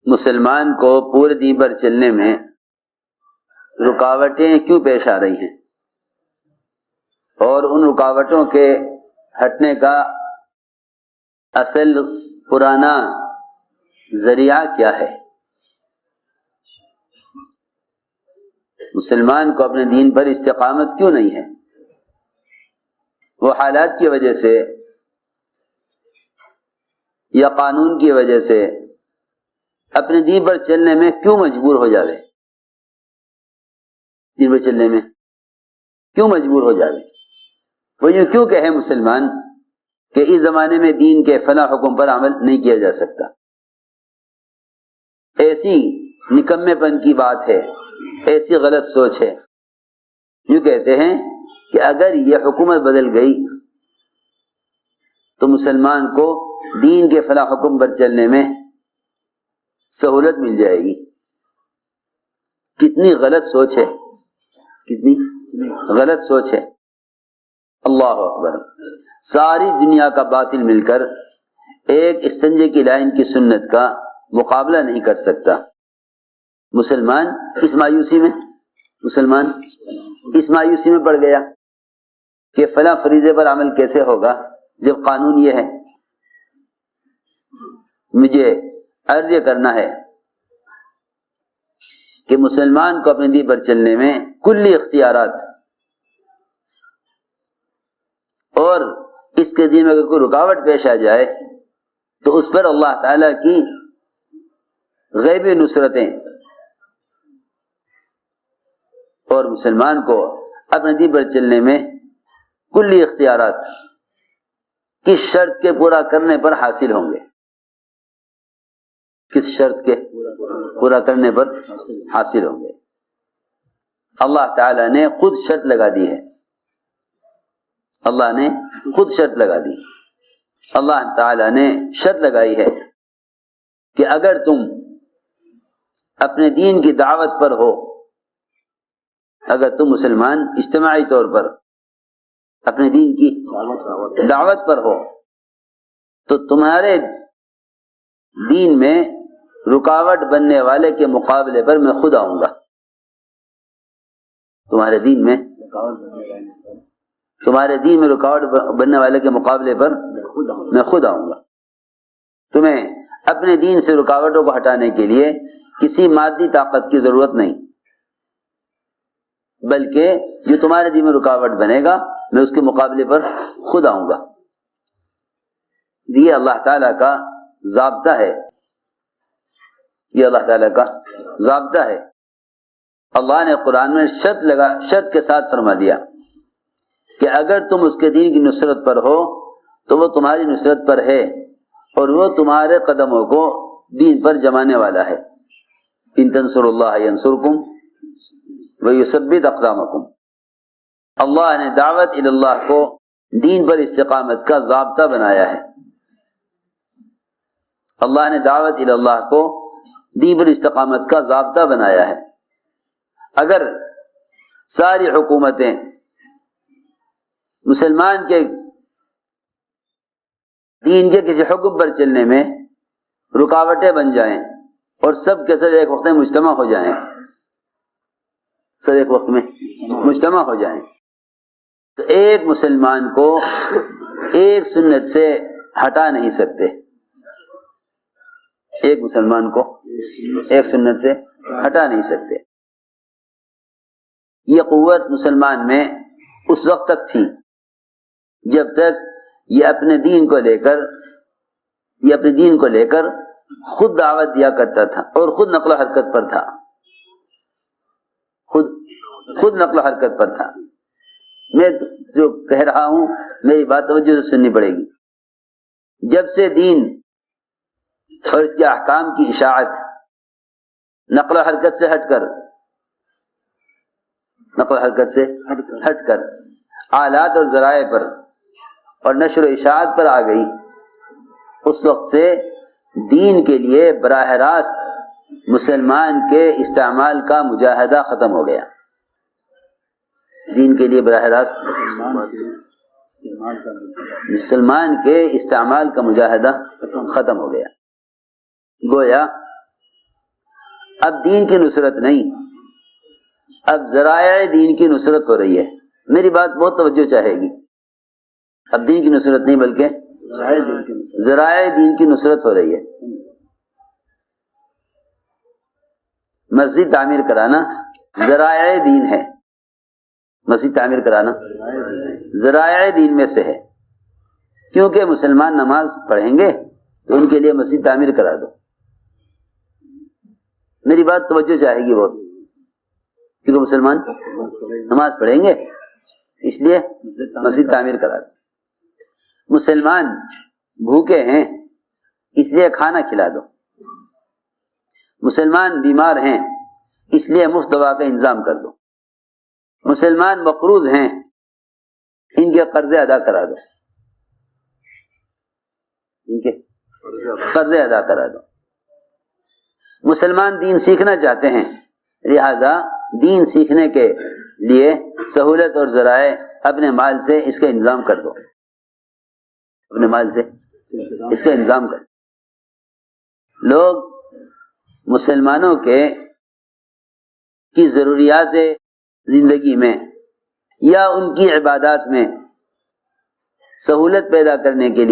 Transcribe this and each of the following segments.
مسلمان کو پورے دین پر چلنے میں رکاوٹیں کیوں پیش آ رہی ہیں اور ان رکاوٹوں کے ہٹنے کا اصل پرانا ذریعہ کیا ہے؟ مسلمان کو اپنے دین پر استقامت کیوں نہیں ہے؟ وہ حالات کی وجہ سے یا قانون کی وجہ سے اپنے دین پر چلنے میں کیوں مجبور ہو جاوے؟ دین پر چلنے میں کیوں مجبور ہو جاوے؟ وہ یوں کیوں کہے مسلمان کہ اس زمانے میں دین کے فلاں حکم پر عمل نہیں کیا جا سکتا؟ ایسی نکمے پن کی بات ہے، ایسی غلط سوچ ہے۔ یوں کہتے ہیں کہ اگر یہ حکومت بدل گئی تو مسلمان کو دین کے فلاں حکم پر چلنے میں سہولت مل جائے گی۔ کتنی غلط سوچ ہے، کتنی غلط سوچ ہے۔ اللہ اکبر۔ ساری دنیا کا باطل مل کر ایک استنجے کی لائن کی سنت کا مقابلہ نہیں کر سکتا۔ مسلمان اس مایوسی میں پڑ گیا کہ فلاں فریضے پر عمل کیسے ہوگا جب قانون یہ ہے۔ مجھے عرض یہ کرنا ہے کہ مسلمان کو اپنے دین پر چلنے میں کلی اختیارات، اور اس کے دین میں اگر کوئی رکاوٹ پیش آ جائے تو اس پر اللہ تعالیٰ کی غیبی نصرتیں، اور مسلمان کو اپنے دین پر چلنے میں کلی اختیارات کس شرط کے پورا کرنے پر حاصل ہوں گے؟ کس شرط کے پورا کرنے پر حاصل ہوں گے؟ اللہ تعالیٰ نے خود شرط لگا دی ہے۔ اللہ نے خود شرط لگا دی۔ اللہ تعالیٰ نے شرط لگائی ہے کہ اگر تم اپنے دین کی دعوت پر ہو، اگر تم مسلمان اجتماعی طور پر اپنے دین کی دعوت پر ہو تو تمہارے دین میں رکاوٹ بننے والے کے مقابلے پر میں خود آؤں گا۔ تمہارے دین میں رکاوٹ بننے والے کے مقابلے پر میں خود آؤں گا۔ تمہیں اپنے دین سے رکاوٹوں کو ہٹانے کے لیے کسی مادی طاقت کی ضرورت نہیں، بلکہ جو تمہارے دین میں رکاوٹ بنے گا میں اس کے مقابلے پر خود آؤں گا۔ یہ اللہ تعالیٰ کا ضابطہ ہے، یہ اللہ تعالیٰ کا ضابطہ ہے۔ اللہ نے قرآن میں شرط کے ساتھ فرما دیا کہ اگر تم اس کے دین کی نصرت پر ہو تو وہ تمہاری نصرت پر ہے، اور وہ تمہارے قدموں کو دین پر جمانے والا ہے۔ ان تنصروا اللہ ینصرکم ویثبت اقدامکم۔ اللہ نے دعوت الی اللہ کو دین پر استقامت کا ضابطہ بنایا ہے۔ اللہ نے دعوت الی اللہ کو دین پر استقامت کا ضابطہ بنایا ہے۔ اگر ساری حکومتیں مسلمان کے دین کے کسی حکم پر چلنے میں رکاوٹیں بن جائیں اور سب کے سب ایک وقت میں مجتمع ہو جائیں، تو ایک مسلمان کو ایک سنت سے ہٹا نہیں سکتے، ایک مسلمان کو ایک سنت سے ہٹا نہیں سکتے۔ یہ قوت مسلمان میں اس وقت تک تھی جب تک یہ اپنے دین کو لے کر خود دعوت دیا کرتا تھا اور خود نقل و حرکت پر تھا، خود نقل و حرکت پر تھا۔ میں جو کہہ رہا ہوں میری بات توجہ سے سننی پڑے گی۔ جب سے دین اور اس کے احکام کی اشاعت نقل و حرکت سے ہٹ کر آلات اور ذرائع پر اور نشر و اشاعت پر آ گئی، اس وقت سے دین کے لیے براہ راست مسلمان کے استعمال کا مجاہدہ ختم ہو گیا۔ دین کے لیے براہ راست مسلمان کے استعمال کا مجاہدہ ختم ہو گیا۔ گویا اب دین کی نصرت نہیں، اب ذرائع دین کی نصرت ہو رہی ہے. میری بات بہت توجہ چاہے گی. اب دین کی نصرت نہیں بلکہ ذرائع دین کی نصرت ہو رہی ہے. مسجد تعمیر کرانا ذرائع دین ہے. مسجد تعمیر کرانا ذرائع دین میں سے ہے. کیونکہ مسلمان نماز پڑھیں گے تو ان کے لیے مسجد تعمیر کرا دو. میری بات توجہ چاہے گی بہت، کیونکہ مسلمان نماز پڑھیں گے اس لیے مسجد تعمیر کرا دو. مسلمان بھوکے ہیں اس لیے کھانا کھلا دو. مسلمان بیمار ہیں اس لیے مفت دوا کا انتظام کر دو. مسلمان مقروض ہیں ان کے قرضے ادا کرا دو. ان کے قرضے ادا کرا دو. مسلمان دین سیکھنا چاہتے ہیں، لہذا دین سیکھنے کے لیے سہولت اور ذرائع اپنے مال سے اس کا انتظام کر دو. اپنے مال سے اس کا انتظام کر دو. لوگ مسلمانوں کی ضروریات زندگی میں یا ان کی عبادات میں سہولت پیدا کرنے کے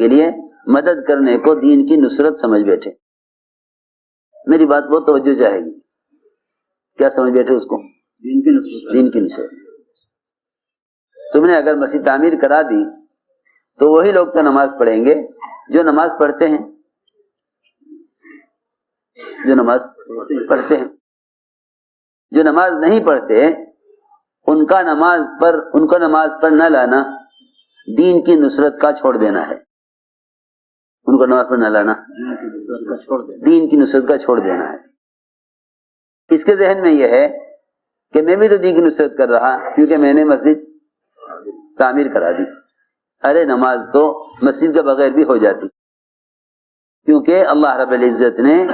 لیے مدد کرنے کو دین کی نصرت سمجھ بیٹھے. میری بات بہت توجہ چاہے گی. کیا سمجھ بیٹھے اس کو؟ دین کی نصرت. تم نے اگر مسجد تعمیر کرا دی تو وہی لوگ تو نماز پڑھیں گے جو نماز پڑھتے ہیں. جو نماز نہیں پڑھتے ان کا نماز پر نہ لانا دین کی نصرت کا چھوڑ دینا ہے. ان کو نماز پر نہ لانا دین کی نصرت کا چھوڑ دینا ہے. اس کے ذہن میں یہ ہے کہ میں بھی تو دین کی نصرت کر رہا کیونکہ میں نے مسجد تعمیر کرا دی. ارے نماز تو مسجد کے بغیر بھی ہو جاتی، کیونکہ اللہ رب العزت نے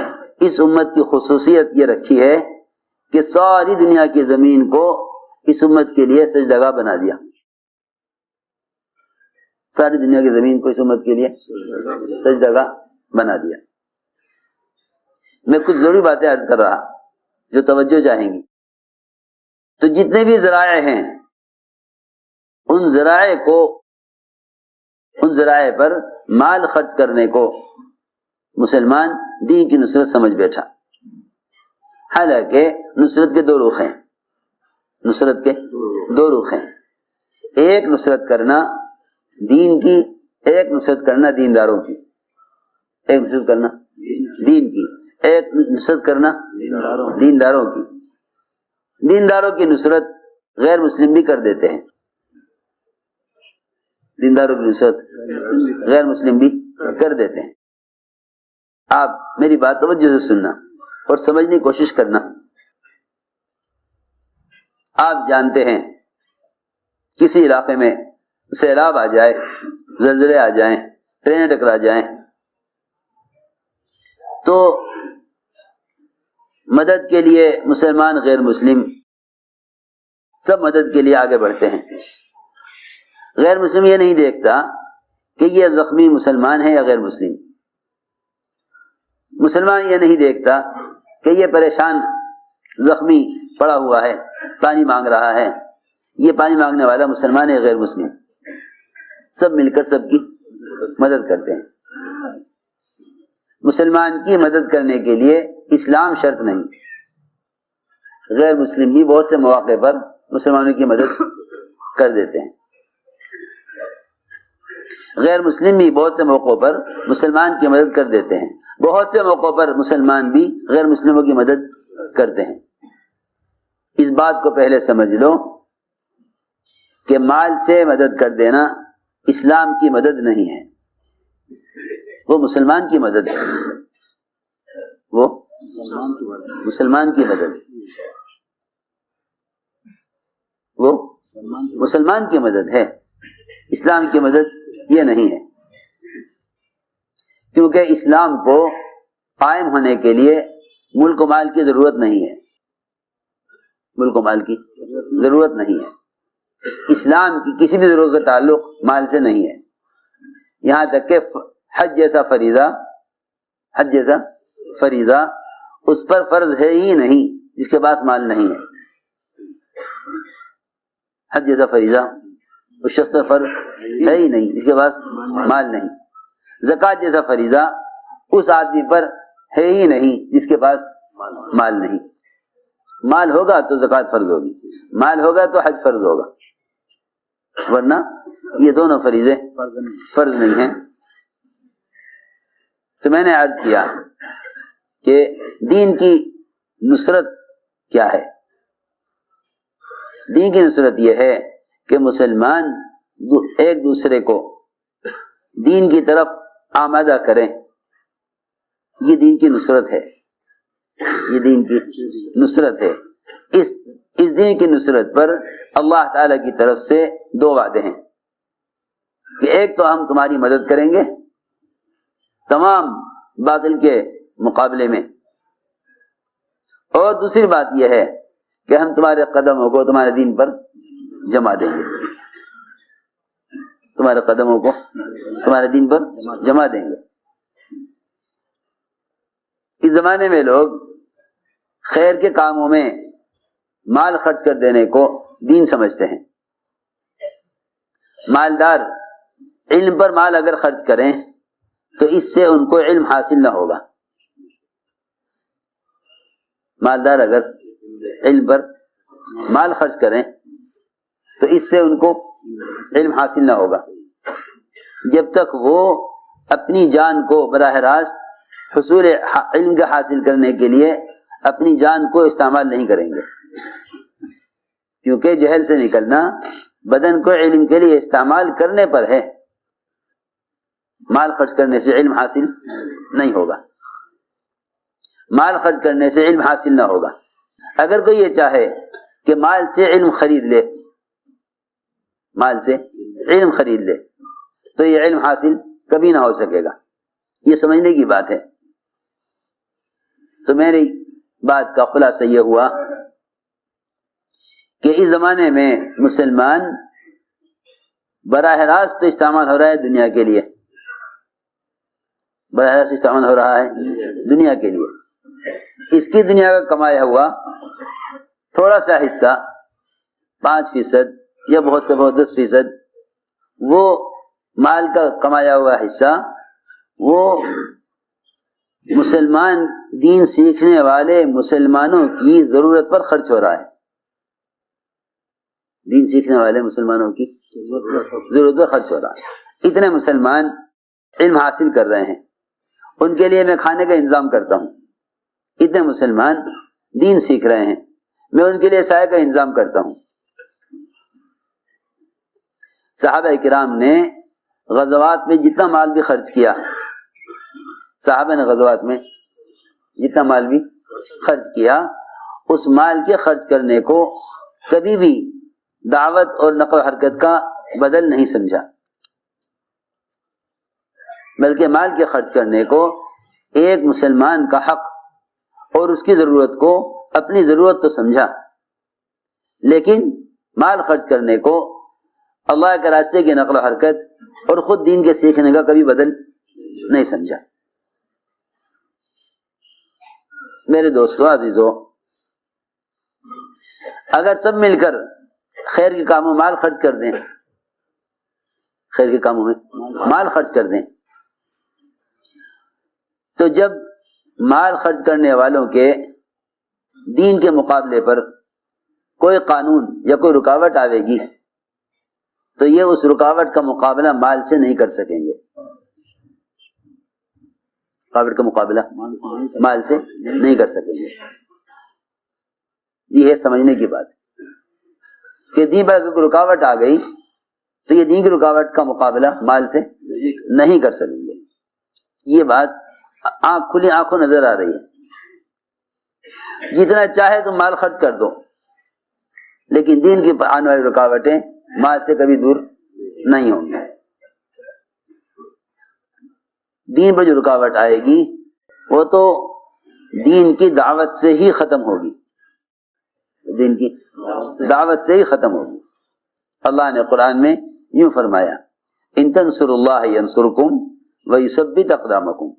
اس امت کی خصوصیت یہ رکھی ہے کہ ساری دنیا کی زمین کو اس امت کے لیے سجدگاہ بنا دیا. ساری دنیا کی زمین کو اس امت کے لیے سجدگاہ بنا دیا. میں کچھ ضروری باتیں عرض کر رہا جو توجہ چاہیں گی. تو جتنے بھی ذرائع ہیں ان ذرائع پر مال خرچ کرنے کو مسلمان دین کی نصرت سمجھ بیٹھا. حالانکہ نصرت کے دو رخ ہیں. ایک نصرت کرنا دین کی، ایک نصرت کرنا دینداروں کی. ایک نصرت کرنا دین کی، ایک نصرت کرنا دینداروں کی. دینداروں کی نصرت غیر مسلم بھی کر دیتے ہیں. دینداروں کی نصرت غیر مسلم بھی کر دیتے ہیں. آپ میری بات توجہ سے سننا اور سمجھنے کی کوشش کرنا. آپ جانتے ہیں کسی علاقے میں سیلاب آ جائے، زلزلے آ جائیں، ٹرینیں ٹکرا جائیں تو مدد کے لیے مسلمان غیر مسلم سب مدد کے لیے آگے بڑھتے ہیں. غیر مسلم یہ نہیں دیکھتا کہ یہ زخمی مسلمان ہے یا غیر مسلم. مسلمان یہ نہیں دیکھتا کہ یہ پریشان زخمی پڑا ہوا ہے، پانی مانگ رہا ہے، یہ پانی مانگنے والا مسلمان ہے غیر مسلم. سب مل کر سب کی مدد کرتے ہیں. مسلمان کی مدد کرنے کے لیے اسلام شرط نہیں. غیر مسلم بھی بہت سے مواقع پر مسلمانوں کی مدد کر دیتے ہیں. غیر مسلم بھی بہت سے موقعوں پر مسلمان کی مدد کر دیتے ہیں. بہت سے موقعوں پر مسلمان بھی غیر مسلموں کی مدد کرتے ہیں. اس بات کو پہلے سمجھ لو کہ مال سے مدد کر دینا اسلام کی مدد نہیں ہے، وہ مسلمان کی مدد ہے. وہ مسلمان کی مدد، وہ مسلمان کی مدد ہے، اسلام کی مدد یہ نہیں ہے. کیونکہ اسلام کو قائم ہونے کے لیے ملک و مال کی ضرورت نہیں ہے. ملک و مال کی ضرورت نہیں ہے. اسلام کی کسی بھی ضرورت کا تعلق مال سے نہیں ہے. یہاں تک کہ حج جیسا فریضہ اس پر فرض ہے ہی نہیں جس کے پاس مال نہیں ہے. حج جیسا فریضہ اس شخص پر فرض ہے ہی نہیں جس کے پاس مال نہیں. زکوٰۃ جیسا فریضہ اس آدمی پر ہے ہی نہیں جس کے پاس مال نہیں. مال ہوگا تو زکوٰۃ فرض ہوگی, مال ہوگا تو حج فرض ہوگا, ورنہ یہ دونوں فریضے فرض نہیں ہیں. تو میں نے عرض کیا کہ دین کی نصرت کیا ہے. دین کی نصرت یہ ہے کہ مسلمان ایک دوسرے کو دین کی طرف آمادہ کریں. یہ دین کی نصرت ہے, یہ دین کی نصرت ہے. اس دین کی نصرت پر اللہ تعالی کی طرف سے دو وعدے ہیں کہ ایک تو ہم تمہاری مدد کریں گے تمام باطل کے مقابلے میں, اور دوسری بات یہ ہے کہ ہم تمہارے قدموں کو تمہارے دین پر جما دیں گے. تمہارے قدموں کو تمہارے دین پر جما دیں گے. اس زمانے میں لوگ خیر کے کاموں میں مال خرچ کر دینے کو دین سمجھتے ہیں. مالدار علم پر مال اگر خرچ کریں تو اس سے ان کو علم حاصل نہ ہوگا. مالدار اگر علم پر مال خرچ کریں تو اس سے ان کو علم حاصل نہ ہوگا جب تک وہ اپنی جان کو براہ راست حصول علم کا حاصل کرنے کے لیے اپنی جان کو استعمال نہیں کریں گے. کیونکہ جہل سے نکلنا بدن کو علم کے لیے استعمال کرنے پر ہے, مال خرچ کرنے سے علم حاصل نہیں ہوگا. مال خرچ کرنے سے علم حاصل نہ ہوگا. اگر کوئی یہ چاہے کہ مال سے علم خرید لے, مال سے علم خرید لے, تو یہ علم حاصل کبھی نہ ہو سکے گا. یہ سمجھنے کی بات ہے. تو میری بات کا خلاصہ یہ ہوا کہ اس زمانے میں مسلمان براہ راست تو استعمال ہو رہا ہے دنیا کے لیے, براہ راست استعمال ہو رہا ہے دنیا کے لیے. اس کی دنیا کا کمایا ہوا تھوڑا سا حصہ 5% یا بہت سے بہت 10%, وہ مال کا کمایا ہوا حصہ وہ مسلمان دین سیکھنے والے مسلمانوں کی ضرورت پر خرچ ہو رہا ہے. دین سیکھنے والے مسلمانوں کی ضرورت پر خرچ ہو رہا ہے. اتنے مسلمان علم حاصل کر رہے ہیں, ان کے لیے میں کھانے کا انتظام کرتا ہوں. اتنے مسلمان دین سیکھ رہے ہیں, میں ان کے لیے سایہ کا انتظام کرتا ہوں. صحابہ کرام نے غزوات میں جتنا مال بھی خرچ کیا, صحابہ نے غزوات میں جتنا مال بھی خرچ کیا, اس مال کے خرچ کرنے کو کبھی بھی دعوت اور نقل و حرکت کا بدل نہیں سمجھا, بلکہ مال کے خرچ کرنے کو ایک مسلمان کا حق اور اس کی ضرورت کو اپنی ضرورت تو سمجھا, لیکن مال خرچ کرنے کو اللہ کے راستے کی نقل و حرکت اور خود دین کے سیکھنے کا کبھی بدل نہیں سمجھا. میرے دوستو عزیزو, اگر سب مل کر خیر کے کاموں مال خرچ کر دیں, خیر کے کاموں میں مال خرچ کر دیں, تو جب مال خرچ کرنے والوں کے دین کے مقابلے پر کوئی قانون یا کوئی رکاوٹ آئے گی تو یہ اس رکاوٹ کا مقابلہ مال سے نہیں کر سکیں گے. رکاوٹ کا مقابلہ مال سے نہیں کر سکیں گے. یہ ہے سمجھنے کی بات کہ دین پر اگر کوئی رکاوٹ آ گئی تو یہ دین کی رکاوٹ کا مقابلہ مال سے نہیں کر سکیں گے. یہ بات کھلی آنکھوں نظر آ رہی ہے. جتنا چاہے تم مال خرچ کر دو, لیکن دین کی آنے والی رکاوٹیں مال سے کبھی دور نہیں ہوں گی. دین پر جو رکاوٹ آئے گی وہ تو دین کی دعوت سے ہی ختم ہوگی, دین کی دعوت سے ہی ختم ہوگی. اللہ نے قرآن میں یوں فرمایا, ان تنصروا اللہ ینصرکم ویثبت اقدامکم,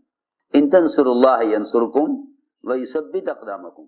ان تنصروا اللہ ینصرکم ویثبت اقدامکم.